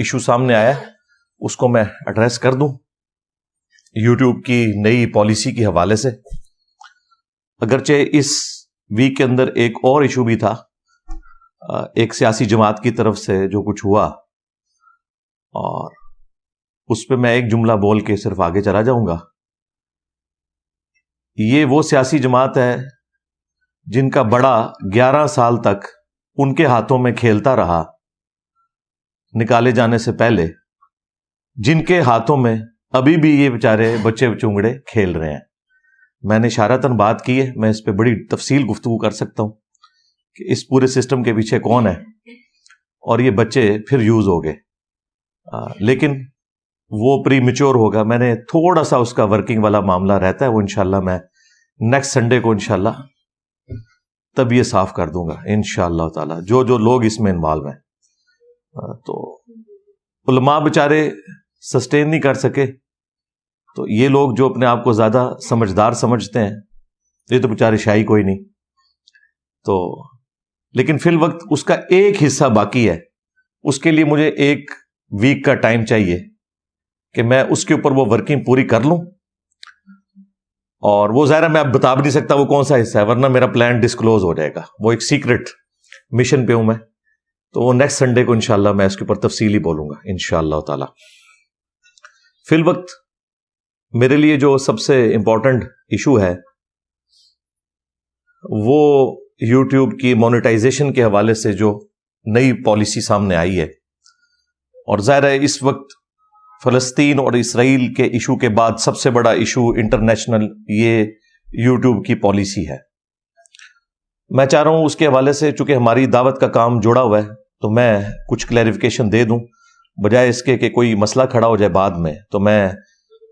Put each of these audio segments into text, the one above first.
Issue سامنے آیا اس کو میں ایڈریس کر دوں یوٹیوب کی نئی پالیسی کے حوالے سے. اگرچہ اس ویک کے اندر ایک اور ایشو بھی تھا, ایک سیاسی جماعت کی طرف سے جو کچھ ہوا, اور اس پہ میں ایک جملہ بول کے صرف آگے چلا جاؤں گا. یہ وہ سیاسی جماعت ہے جن کا بڑا 11 سال تک ان کے ہاتھوں میں کھیلتا رہا نکالے جانے سے پہلے, جن کے ہاتھوں میں ابھی بھی یہ بیچارے بچے چونگڑے کھیل رہے ہیں. میں نے اشارتاً بات کی ہے, میں اس پہ بڑی تفصیل گفتگو کر سکتا ہوں کہ اس پورے سسٹم کے پیچھے کون ہے, اور یہ بچے پھر یوز ہو گئے, لیکن وہ پری میچور ہوگا. میں نے تھوڑا سا اس کا ورکنگ والا معاملہ رہتا ہے, وہ انشاءاللہ میں نیکسٹ سنڈے کو انشاءاللہ تب یہ صاف کر دوں گا انشاءاللہ تعالی, جو لوگ اس میں انوالو ہیں. تو علماء بیچارے سسٹین نہیں کر سکے, تو یہ لوگ جو اپنے آپ کو زیادہ سمجھدار سمجھتے ہیں, یہ تو بیچارے شاہی کوئی نہیں. تو لیکن فی الوقت اس کا ایک حصہ باقی ہے, اس کے لیے مجھے ایک ویک کا ٹائم چاہیے کہ میں اس کے اوپر وہ ورکنگ پوری کر لوں. اور وہ ظاہر ہے میں اب بتا بھی نہیں سکتا وہ کون سا حصہ ہے, ورنہ میرا پلان ڈسکلوز ہو جائے گا. وہ ایک سیکرٹ مشن پہ ہوں میں, تو وہ نیکسٹ سنڈے کو انشاءاللہ میں اس کے اوپر تفصیلی بولوں گا انشاءاللہ تعالی. فی الوقت میرے لیے جو سب سے امپورٹنٹ ایشو ہے وہ یوٹیوب کی مونیٹائزیشن کے حوالے سے جو نئی پالیسی سامنے آئی ہے. اور ظاہر ہے اس وقت فلسطین اور اسرائیل کے ایشو کے بعد سب سے بڑا ایشو انٹرنیشنل یہ یوٹیوب کی پالیسی ہے. میں چاہ رہا ہوں اس کے حوالے سے, چونکہ ہماری دعوت کا کام جڑا ہوا ہے, تو میں کچھ کلیریفیکیشن دے دوں, بجائے اس کے کہ کوئی مسئلہ کھڑا ہو جائے بعد میں, تو میں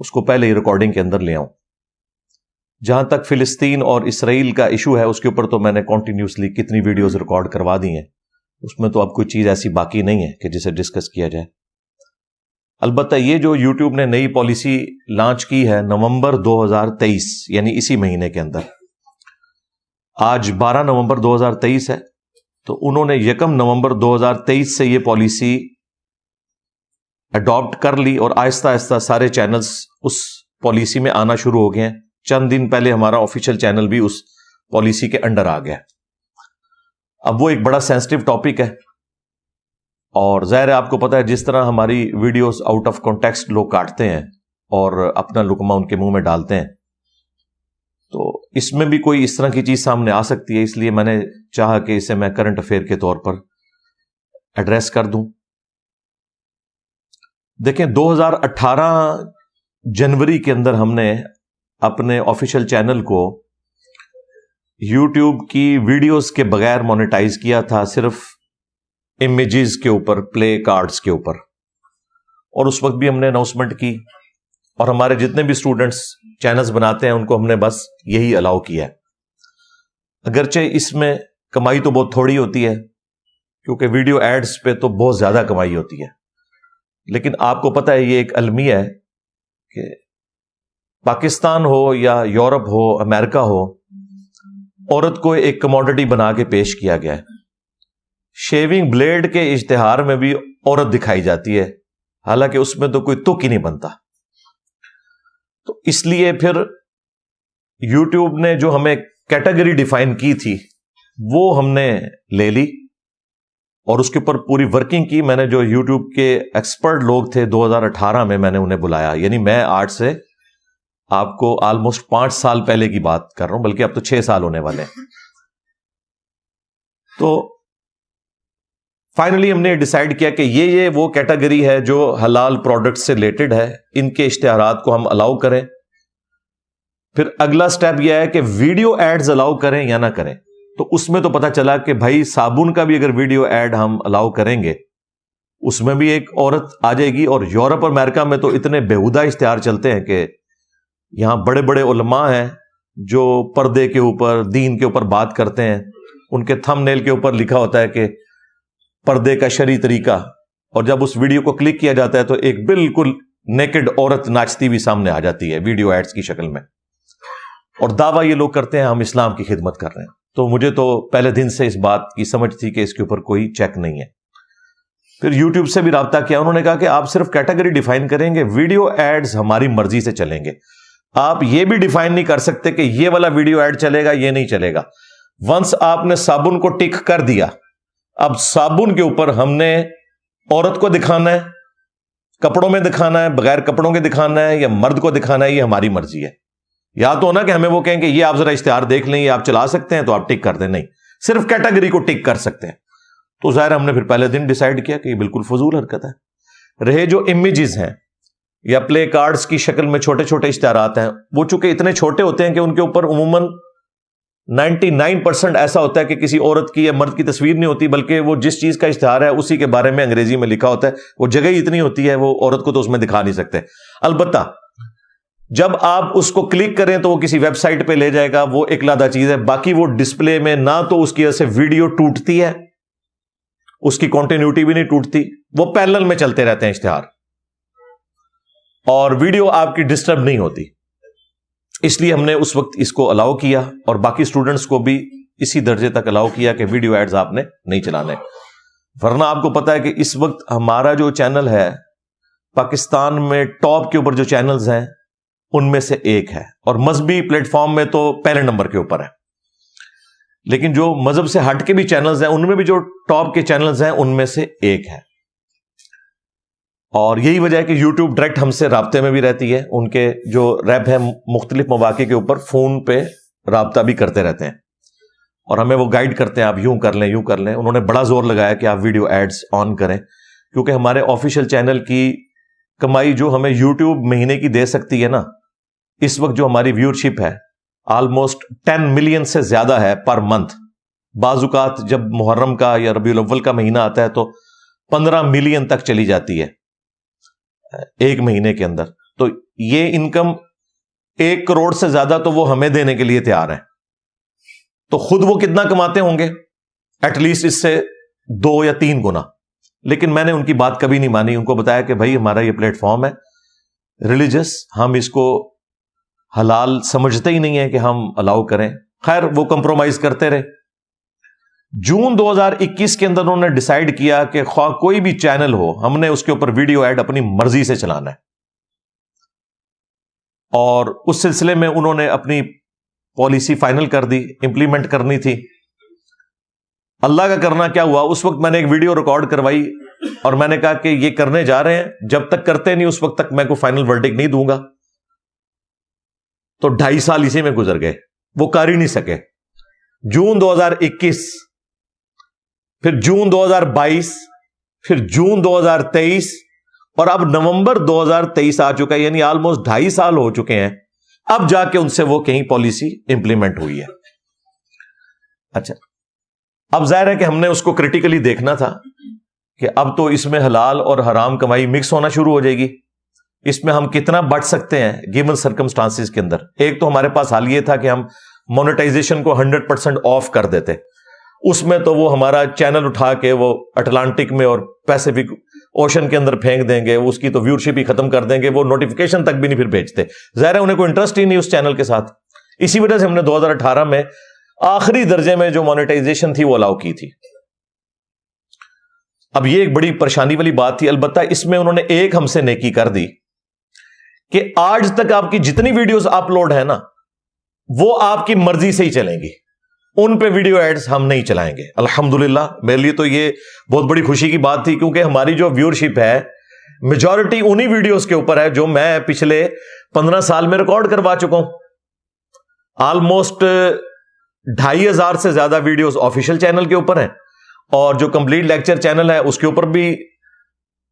اس کو پہلے ہی ریکارڈنگ کے اندر لے آؤں. جہاں تک فلسطین اور اسرائیل کا ایشو ہے, اس کے اوپر تو میں نے کنٹینیوسلی کتنی ویڈیوز ریکارڈ کروا دی ہیں, اس میں تو اب کوئی چیز ایسی باقی نہیں ہے کہ جسے ڈسکس کیا جائے. البتہ یہ جو یوٹیوب نے نئی پالیسی لانچ کی ہے نومبر 2023 یعنی اسی مہینے کے اندر, آج 12 نومبر 2023 ہے, تو انہوں نے 1 نومبر 2023 سے یہ پالیسی اڈاپٹ کر لی, اور آہستہ آہستہ سارے چینلز اس پالیسی میں آنا شروع ہو گئے ہیں. چند دن پہلے ہمارا آفیشیل چینل بھی اس پالیسی کے انڈر آ گیا. اب وہ ایک بڑا سینسٹیو ٹاپک ہے, اور ظاہر ہے آپ کو پتا ہے جس طرح ہماری ویڈیوز آؤٹ آف کانٹیکسٹ لوگ کاٹتے ہیں اور اپنا لقمہ ان کے منہ میں ڈالتے ہیں, تو اس میں بھی کوئی اس طرح کی چیز سامنے آ سکتی ہے. اس لیے میں نے چاہا کہ اسے میں کرنٹ افیئر کے طور پر ایڈریس کر دوں. دیکھیں 2018 جنوری کے اندر ہم نے اپنے آفیشیل چینل کو یوٹیوب کی ویڈیوز کے بغیر مونیٹائز کیا تھا, صرف امیجز کے اوپر, پلے کارڈز کے اوپر. اور اس وقت بھی ہم نے اناؤنسمنٹ کی, اور ہمارے جتنے بھی اسٹوڈنٹس چینلز بناتے ہیں ان کو ہم نے بس یہی الاؤ کیا ہے. اگرچہ اس میں کمائی تو بہت تھوڑی ہوتی ہے, کیونکہ ویڈیو ایڈز پہ تو بہت زیادہ کمائی ہوتی ہے, لیکن آپ کو پتہ ہے یہ ایک المیہ ہے کہ پاکستان ہو یا یورپ ہو, امریکہ ہو, عورت کو ایک کموڈٹی بنا کے پیش کیا گیا ہے. شیونگ بلیڈ کے اشتہار میں بھی عورت دکھائی جاتی ہے, حالانکہ اس میں تو کوئی تک ہی نہیں بنتا. تو اس لیے پھر یوٹیوب نے جو ہمیں کیٹیگری ڈیفائن کی تھی وہ ہم نے لے لی, اور اس کے اوپر پوری ورکنگ کی. میں نے جو یوٹیوب کے ایکسپرٹ لوگ تھے 2018 میں نے انہیں بلایا, یعنی میں آج سے آپ کو آلموسٹ 5 سال پہلے کی بات کر رہا ہوں, بلکہ اب تو 6 سال ہونے والے ہیں. تو فائنلی ہم نے ڈیسائیڈ کیا کہ یہ وہ کیٹیگری ہے جو حلال پروڈکٹ سے ریلیٹڈ ہے, ان کے اشتہارات کو ہم الاؤ کریں. پھر اگلا سٹیپ یہ ہے کہ ویڈیو ایڈز الاؤ کریں یا نہ کریں. تو اس میں تو پتا چلا کہ بھائی صابن کا بھی اگر ویڈیو ایڈ ہم الاؤ کریں گے اس میں بھی ایک عورت آ جائے گی. اور یورپ اور امریکہ میں تو اتنے بیہودہ اشتہار چلتے ہیں کہ یہاں بڑے بڑے علماء ہیں جو پردے کے اوپر, دین کے اوپر بات کرتے ہیں, ان کے تھم نیل کے اوپر لکھا ہوتا ہے کہ پردے کا شرعی طریقہ, اور جب اس ویڈیو کو کلک کیا جاتا ہے تو ایک بالکل نیکڈ عورت ناچتی بھی سامنے آ جاتی ہے ویڈیو ایڈز کی شکل میں, اور دعویٰ یہ لوگ کرتے ہیں ہم اسلام کی خدمت کر رہے ہیں. تو مجھے تو پہلے دن سے اس بات کی سمجھ تھی کہ اس کے اوپر کوئی چیک نہیں ہے. پھر یوٹیوب سے بھی رابطہ کیا، انہوں نے کہا کہ آپ صرف کیٹیگری ڈیفائن کریں گے، ویڈیو ایڈز ہماری مرضی سے چلیں گے، آپ یہ بھی ڈیفائن نہیں کر سکتے کہ یہ والا ویڈیو ایڈ چلے گا، یہ نہیں چلے گا۔ ونس آپ نے صابن کو ٹک کر دیا، اب صابن کے اوپر ہم نے عورت کو دکھانا ہے، کپڑوں میں دکھانا ہے، بغیر کپڑوں کے دکھانا ہے، یا مرد کو دکھانا ہے، یہ ہماری مرضی ہے۔ یا تو ہونا کہ ہمیں وہ کہیں کہ یہ آپ ذرا اشتہار دیکھ لیں، یہ آپ چلا سکتے ہیں تو آپ ٹک کر دیں، نہیں، صرف کیٹیگری کو ٹک کر سکتے ہیں۔ تو ظاہر ہم نے پھر پہلے دن ڈیسائیڈ کیا کہ یہ بالکل فضول حرکت ہے۔ رہے جو امیجز ہیں یا پلے کارڈز کی شکل میں چھوٹے چھوٹے اشتہارات ہیں، وہ چونکہ اتنے چھوٹے ہوتے ہیں کہ ان کے اوپر عموماً 99% ایسا ہوتا ہے کہ کسی عورت کی یا مرد کی تصویر نہیں ہوتی، بلکہ وہ جس چیز کا اشتہار ہے اسی کے بارے میں انگریزی میں لکھا ہوتا ہے، وہ جگہ ہی اتنی ہوتی ہے، وہ عورت کو تو اس میں دکھا نہیں سکتے۔ البتہ جب آپ اس کو کلک کریں تو وہ کسی ویب سائٹ پہ لے جائے گا، وہ ایک علیحدہ چیز ہے، باقی وہ ڈسپلے میں نہ تو اس کی وجہ سے ویڈیو ٹوٹتی ہے، اس کی کنٹینیوٹی بھی نہیں ٹوٹتی، وہ پیرلل میں چلتے رہتے ہیں اشتہار، اور ویڈیو آپ کی ڈسٹرب نہیں ہوتی۔ اس لیے ہم نے اس وقت اس کو الاؤ کیا، اور باقی سٹوڈنٹس کو بھی اسی درجے تک الاؤ کیا کہ ویڈیو ایڈز آپ نے نہیں چلانے۔ ورنہ آپ کو پتا ہے کہ اس وقت ہمارا جو چینل ہے پاکستان میں ٹاپ کے اوپر جو چینلز ہیں ان میں سے ایک ہے، اور مذہبی پلیٹ فارم میں تو پہلے نمبر کے اوپر ہے، لیکن جو مذہب سے ہٹ کے بھی چینلز ہیں ان میں بھی جو ٹاپ کے چینلز ہیں ان میں سے ایک ہے۔ اور یہی وجہ ہے کہ یوٹیوب ڈائریکٹ ہم سے رابطے میں بھی رہتی ہے، ان کے جو ریپ ہیں مختلف مواقع کے اوپر فون پہ رابطہ بھی کرتے رہتے ہیں، اور ہمیں وہ گائیڈ کرتے ہیں آپ یوں کر لیں یوں کر لیں۔ انہوں نے بڑا زور لگایا کہ آپ ویڈیو ایڈز آن کریں، کیونکہ ہمارے آفیشیل چینل کی کمائی جو ہمیں یوٹیوب مہینے کی دے سکتی ہے نا، اس وقت جو ہماری ویورشپ ہے آلموسٹ 10 ملین سے زیادہ ہے پر منتھ۔ بعض اوقات جب محرم کا یا ربیع الاول کا مہینہ آتا ہے تو 15 ملین تک چلی جاتی ہے ایک مہینے کے اندر، تو یہ انکم 1 کروڑ سے زیادہ تو وہ ہمیں دینے کے لیے تیار ہیں، تو خود وہ کتنا کماتے ہوں گے؟ ایٹ لیسٹ اس سے 2 یا 3 گنا۔ لیکن میں نے ان کی بات کبھی نہیں مانی، ان کو بتایا کہ بھائی ہمارا یہ پلیٹ فارم ہے ریلیجس، ہم اس کو حلال سمجھتے ہی نہیں ہے کہ ہم الاؤ کریں۔ خیر وہ کمپرومائز کرتے رہے۔ جون 2021 کے اندر انہوں نے ڈیسائیڈ کیا کہ خواہ کوئی بھی چینل ہو ہم نے اس کے اوپر ویڈیو ایڈ اپنی مرضی سے چلانا ہے، اور اس سلسلے میں انہوں نے اپنی پالیسی فائنل کر دی، امپلیمنٹ کرنی تھی۔ اللہ کا کرنا کیا ہوا، اس وقت میں نے ایک ویڈیو ریکارڈ کروائی اور میں نے کہا کہ یہ کرنے جا رہے ہیں، جب تک کرتے نہیں اس وقت تک میں کوئی فائنل ورڈکٹ نہیں دوں گا۔ تو 2.5 سال اسی میں گزر گئے، وہ کر ہی نہیں سکے۔ جون 2021، پھر جون 2022، پھر جون 2023، اور اب نومبر 2023 آ چکا ہے، یعنی آلموسٹ 2.5 سال ہو چکے ہیں، اب جا کے ان سے وہ کہیں پالیسی امپلیمنٹ ہوئی ہے۔ اچھا، اب ظاہر ہے کہ ہم نے اس کو کریٹیکلی دیکھنا تھا کہ اب تو اس میں حلال اور حرام کمائی مکس ہونا شروع ہو جائے گی، اس میں ہم کتنا بٹ سکتے ہیں گیون سرکمسٹانسز کے اندر۔ ایک تو ہمارے پاس حال یہ تھا کہ ہم مونیٹائزیشن کو 100% آف کر دیتے، اس میں تو وہ ہمارا چینل اٹھا کے وہ اٹلانٹک میں اور پیسیفک اوشن کے اندر پھینک دیں گے، اس کی تو ویورشپ ہی ختم کر دیں گے، وہ نوٹیفیکیشن تک بھی نہیں پھر بھیجتے۔ ظاہر ہے انہیں کوئی انٹرسٹ ہی نہیں اس چینل کے ساتھ، اسی وجہ سے ہم نے 2018 میں آخری درجے میں جو مونیٹائزیشن تھی وہ الاؤ کی تھی۔ اب یہ ایک بڑی پریشانی والی بات تھی، البتہ اس میں انہوں نے ایک ہم سے نیکی کر دی کہ آج تک آپ کی جتنی ویڈیوز اپلوڈ ہیں نا وہ آپ کی مرضی سے ہی چلیں گی، ان پہ ویڈیو ایڈز ہم نہیں چلائیں گے۔ الحمدللہ میرے لیے تو یہ بہت بڑی خوشی کی بات تھی، کیونکہ ہماری جو ویورشپ ہے میجورٹی انہی ویڈیوز کے اوپر ہے جو میں پچھلے 15 سال میں ریکارڈ کروا چکا ہوں۔ آلموسٹ 2500 سے زیادہ ویڈیوز آفیشیل چینل کے اوپر ہیں، اور جو کمپلیٹ لیکچر چینل ہے اس کے اوپر بھی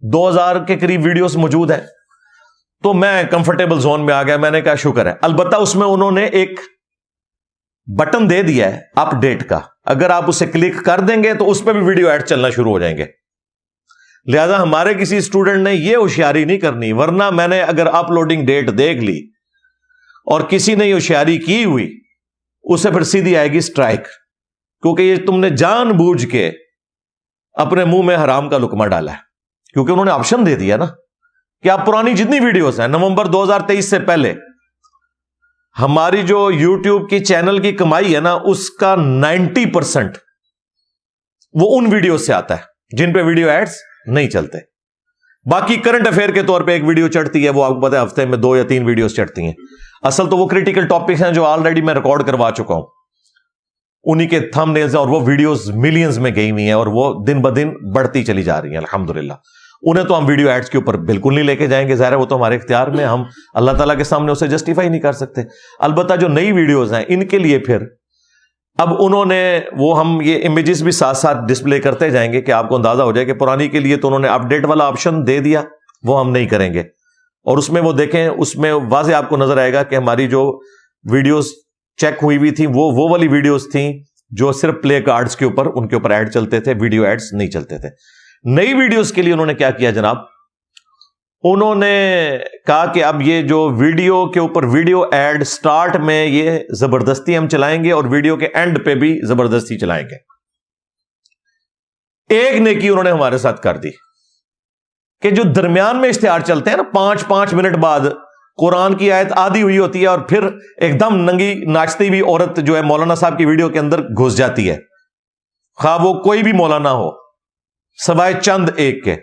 2000 کے قریب ویڈیوز موجود ہیں۔ تو میں کمفرٹیبل زون میں آ گیا، میں نے کہا شکر ہے۔ البتہ اس میں انہوں نے ایک بٹن دے دیا ہے اپ ڈیٹ کا، اگر آپ اسے کلک کر دیں گے تو اس پہ بھی ویڈیو ایڈ چلنا شروع ہو جائیں گے۔ لہذا ہمارے کسی اسٹوڈنٹ نے یہ ہوشیاری نہیں کرنی، ورنہ میں نے اگر اپلوڈنگ ڈیٹ دیکھ لی اور کسی نے یہ ہوشیاری کی ہوئی، اسے پھر سیدھی آئے گی سٹرائک، کیونکہ یہ تم نے جان بوجھ کے اپنے منہ میں حرام کا لقمہ ڈالا ہے، کیونکہ انہوں نے آپشن دے دیا نا کہ آپ پرانی جتنی ویڈیوز ہیں نومبر 2023 سے پہلے، ہماری جو یوٹیوب کی چینل کی کمائی ہے نا اس کا 90% وہ ان ویڈیوز سے آتا ہے جن پہ ویڈیو ایڈز نہیں چلتے. باقی کرنٹ افیئر کے طور پہ ایک ویڈیو چڑھتی ہے, وہ آپ کو پتا ہے ہفتے میں 2 یا 3 ویڈیوز چڑھتی ہیں. اصل تو وہ کریٹیکل ٹاپکس ہیں جو آلریڈی میں ریکارڈ کروا چکا ہوں, انہی کے تھم نیلز ہیں, اور وہ ویڈیوز ملینز میں گئی ہوئی ہیں, اور وہ دن بدن بڑھتی چلی جا رہی ہیں الحمدللہ. انہیں تو ہم ویڈیو ایڈز کے اوپر بالکل نہیں لے کے جائیں گے, ظاہر ہے وہ تو ہمارے اختیار میں, ہم اللہ تعالیٰ کے سامنے اسے جسٹیفائی نہیں کر سکتے. البتہ جو نئی ویڈیوز ہیں ان کے لیے پھر اب انہوں نے وہ ہم یہ امیجز بھی ساتھ ساتھ ڈسپلے کرتے جائیں گے کہ آپ کو اندازہ ہو جائے کہ پرانی کے لیے تو انہوں نے اپ ڈیٹ والا آپشن دے دیا, وہ ہم نہیں کریں گے. اور اس میں وہ دیکھیں, اس میں واضح آپ کو نظر آئے گا کہ ہماری جو ویڈیوز چیک ہوئی ہوئی تھیں وہ والی ویڈیوز تھیں جو صرف پلے کارڈز کے اوپر ان کے اوپر ایڈ چلتے تھے, ویڈیو ایڈز نہیں چلتے تھے. نئی ویڈیوز کے لیے انہوں نے کیا کیا جناب, انہوں نے کہا کہ اب یہ جو ویڈیو کے اوپر ویڈیو ایڈ سٹارٹ میں یہ زبردستی ہم چلائیں گے اور ویڈیو کے اینڈ پہ بھی زبردستی چلائیں گے. ایک نیکی انہوں نے ہمارے ساتھ کر دی کہ جو درمیان میں اشتہار چلتے ہیں نا 5-5 منٹ بعد, قرآن کی آیت آدھی ہوئی ہوتی ہے اور پھر ایک دم ننگی ناچتی ہوئی عورت جو ہے مولانا صاحب کی ویڈیو کے اندر گھس جاتی ہے, خواہ وہ کوئی بھی مولانا ہو سوائے چند ایک کے.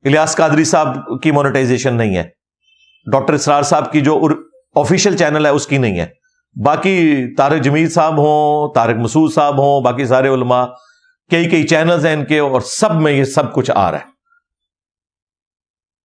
الیاس قادری صاحب کی مونیٹائزیشن نہیں ہے, ڈاکٹر اسرار صاحب کی جو آفیشیل چینل ہے اس کی نہیں ہے, باقی طارق جمیل صاحب ہوں, طارق مسعود صاحب ہوں, باقی سارے علماء, کئی چینلز ہیں ان کے, اور سب میں یہ سب کچھ آ رہا ہے.